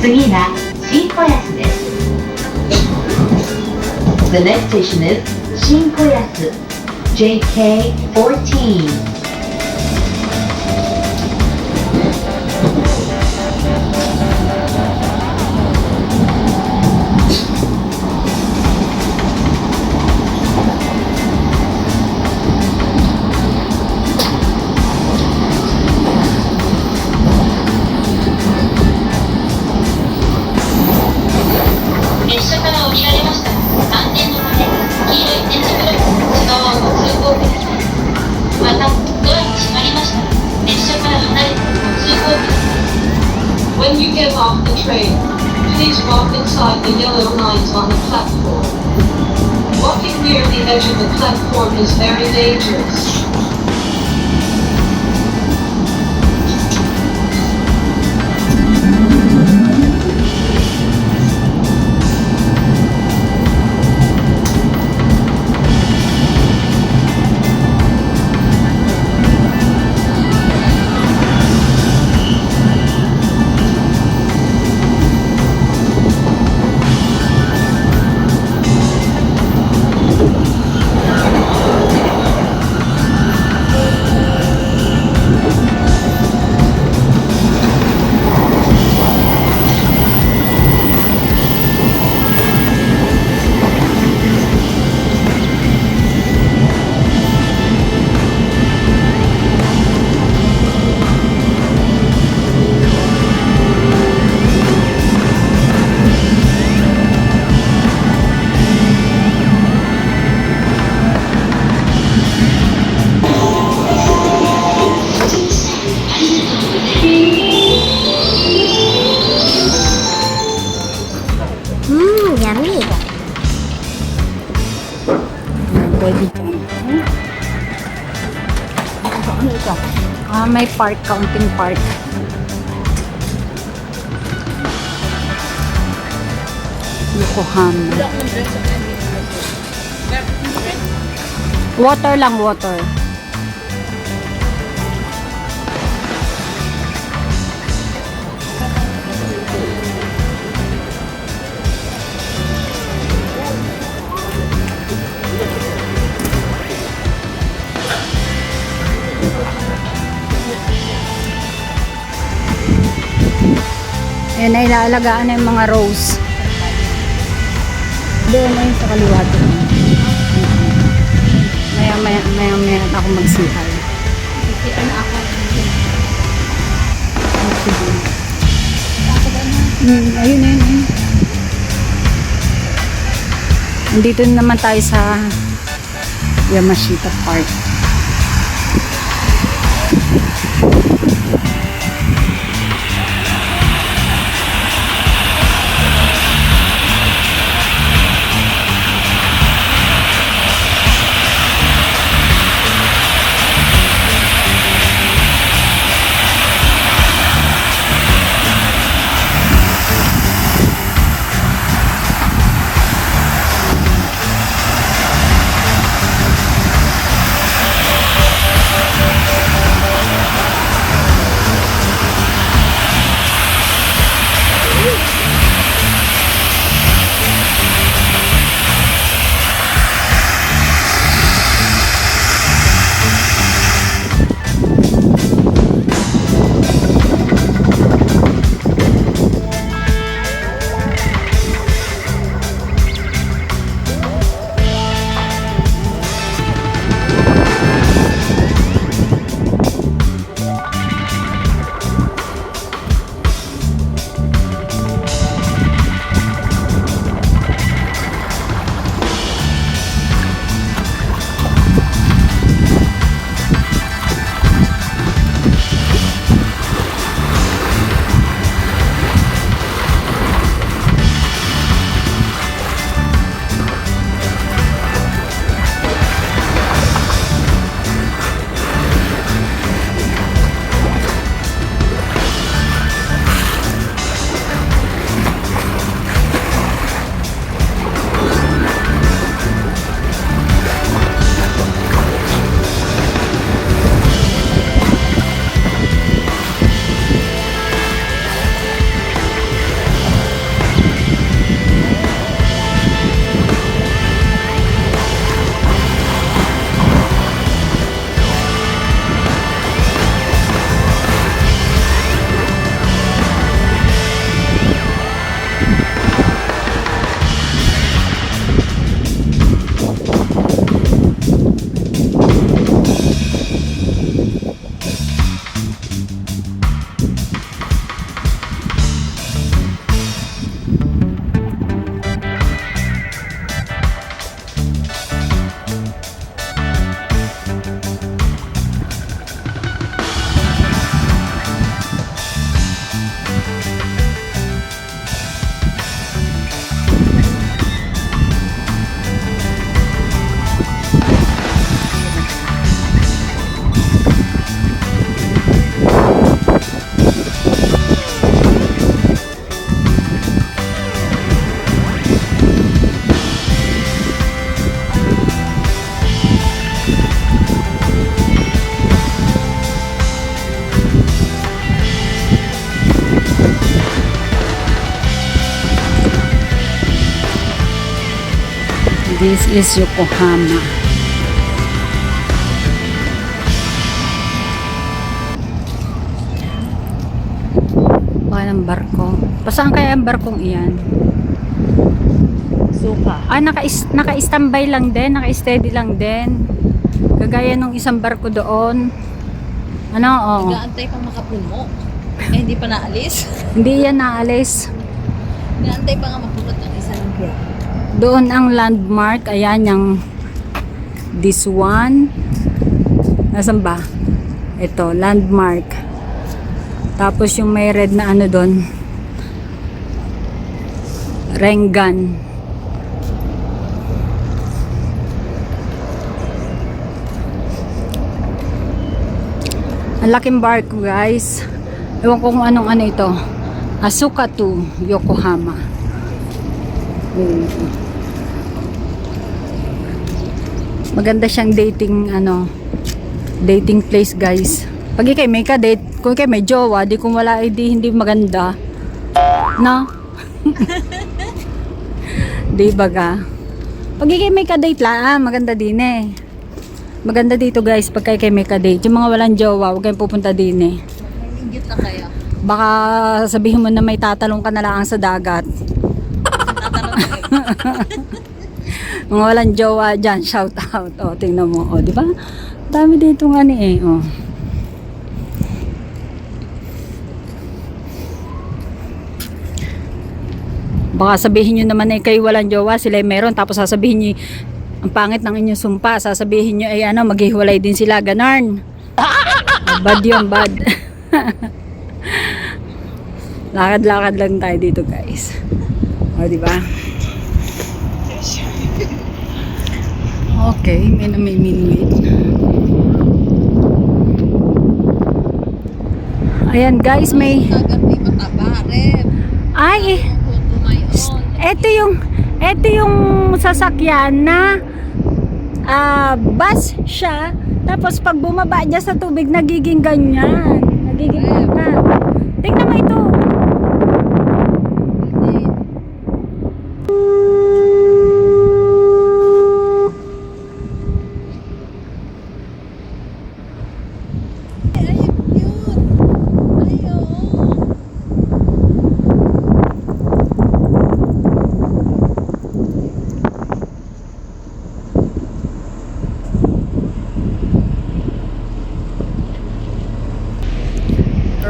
次は新子安です。The next station is 新子安 JK14. When you get off the train, please walk inside the yellow lines on the platform. Walking near the edge of the platform is very dangerous. Yummy. Pwede dyan. Ano ito? May park, counting park. Yokohama. Water lang, water. Ayan na, inaalagaan na yung mga rose. Doon na yun sa kaliwa doon. Maya ako magsihal. Kita na ako. Ayun. Nandito naman tayo sa Yamashita Park. This is Yokohama. Baka ng barko. Pasaan kaya ang barkong iyan? Suka. Ah, naka-standby lang din, naka-steady lang din. Kagaya nung isang barko doon. Ano, oo. Nag-aantay pang makapuno. Eh, hindi pa naalis. Hindi yan naalis. Nag-aantay pa nga mapulot ng isa ng biyak. Doon ang landmark, ayan yung this one. Nasaan ba? Ito, landmark. Tapos yung may red na ano doon. Rengan. Ang laking barko, guys. Ewan ko kung anong ano ito. Asuka to Yokohama. Maganda siyang dating place, guys. Pag ikay may ka-date, kung ikay may jowa, di kung wala, hindi maganda. No? Di ba ka? Pag ikay may ka-date lang, maganda din eh. Maganda dito, guys, pag ikay may ka-date. Yung mga walang jowa, huwag kayong pupunta din eh. Ingit lang kaya. Baka sabihin mo na may tatalong ka na lang sa dagat. Tatanong na kayo. Mga walang jowa dyan, shout out. O, tingnan mo. O, di ba? Dami dito nga ni eh. O. Baka sabihin nyo naman eh kayo walang jowa, sila meron. Tapos sasabihin nyo, ang pangit ng inyong sumpa. Sasabihin nyo ay ano, maghiwalay din sila. Ganarn. Bad yun, bad. Lakad-lakad lang tayo dito, guys. O, di ba? Okay, may namimingwit. Ayan, guys, may... Agad di mataba, rep. Ay, Tumayon. ito yung sasakyan na bus siya. Tapos pag bumaba niya sa tubig, nagiging ganyan. Nagiging ganyan. Tingnan mo ito.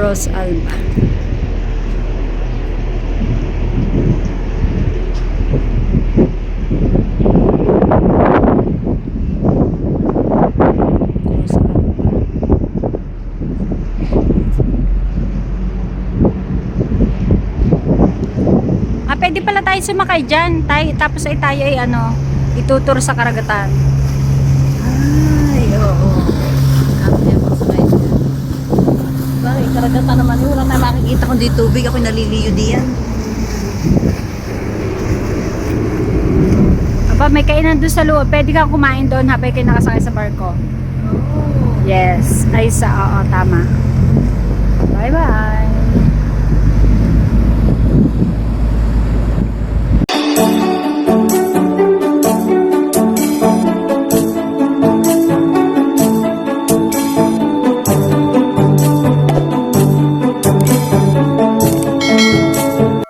Ros Alba. Ros Alba. Pwede pala tayo sumakay dyan. Tapos ay tayo ay ano, itutur sa karagatan. Ay, oo. Kami mo sa kayo. Bakit? Karagatan naman yun. Wala tayo makikita kung di tubig. Ako'y naliliyo diyan. Aba, may kainan doon sa loob. Pwede kang kumain doon habang kayo nakasakay sa barko. Oh. Yes. Ay, oo, tama. Bye-bye.